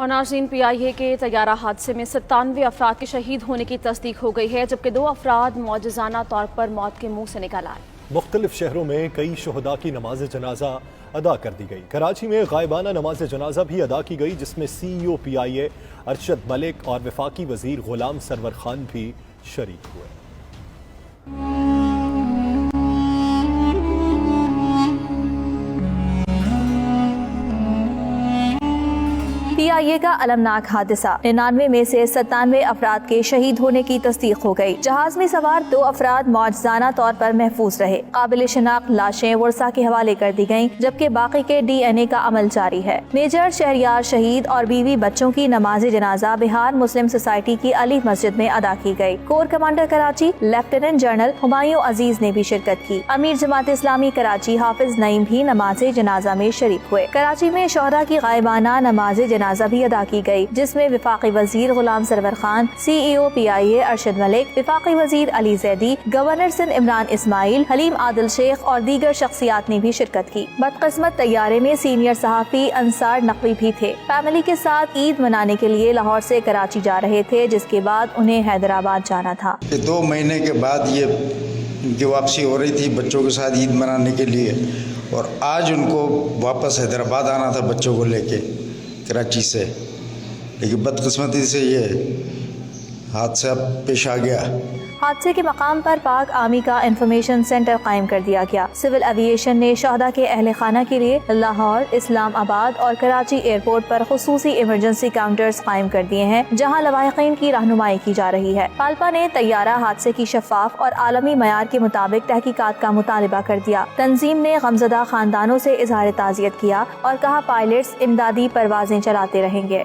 اور ناظرین، PIA کے طیارہ حادثے میں 97 افراد کے شہید ہونے کی تصدیق ہو گئی ہے، جبکہ 2 افراد معجزانہ طور پر موت کے منہ سے نکل آئے۔ مختلف شہروں میں کئی شہداء کی نماز جنازہ ادا کر دی گئی۔ کراچی میں غائبانہ نماز جنازہ بھی ادا کی گئی، جس میں CEO PIA ارشد ملک اور وفاقی وزیر غلام سرور خان بھی شریک ہوئے۔ PIA کا المناک حادثہ، 99 میں سے 97 افراد کے شہید ہونے کی تصدیق ہو گئی۔ جہاز میں سوار 2 افراد معجزانہ طور پر محفوظ رہے۔ قابل شناخت لاشیں ورثہ کے حوالے کر دی گئیں، جبکہ باقی کے DNA کا عمل جاری ہے۔ میجر شہریار شہید اور بیوی بچوں کی نماز جنازہ بہار مسلم سوسائٹی کی علی مسجد میں ادا کی گئی۔ Corps commander Karachi lieutenant general Humayun Aziz نے بھی شرکت کی۔ امیر جماعت اسلامی کراچی حافظ نعیم بھی نماز جنازہ میں شریک ہوئے۔ کراچی میں شہداء کی غائبانہ نماز جنازہ بھی ادا کی گئی، جس میں وفاقی وزیر غلام سرور خان، CEO PIA ارشد ملک، وفاقی وزیر علی زیدی، گورنر سندھ عمران اسماعیل، حلیم عادل شیخ اور دیگر شخصیات نے بھی شرکت کی۔ بدقسمت طیارے میں سینئر صحافی انصار نقوی بھی تھے۔ فیملی کے ساتھ عید منانے کے لیے لاہور سے کراچی جا رہے تھے، جس کے بعد انہیں حیدرآباد جانا تھا۔ 2 مہینے کے بعد یہ ان کی واپسی ہو رہی تھی بچوں کے ساتھ عید منانے کے لیے، اور آج ان کو واپس حیدرآباد آنا تھا بچوں کو لے کے کراچی سے، لیکن بدقسمتی سے یہ حادثہ پیش آ گیا۔ حادثے کے مقام پر پاک آرمی کا انفارمیشن سینٹر قائم کر دیا گیا۔ سول ایوییشن نے شہداء کے اہل خانہ کے لیے لاہور، اسلام آباد اور کراچی ایئرپورٹ پر خصوصی ایمرجنسی کاؤنٹرز قائم کر دیے ہیں، جہاں لواحقین کی رہنمائی کی جا رہی ہے۔ پالپا نے طیارہ حادثے کی شفاف اور عالمی معیار کے مطابق تحقیقات کا مطالبہ کر دیا۔ تنظیم نے غمزدہ خاندانوں سے اظہار تعزیت کیا اور کہا پائلٹس امدادی پروازیں چلاتے رہیں گے۔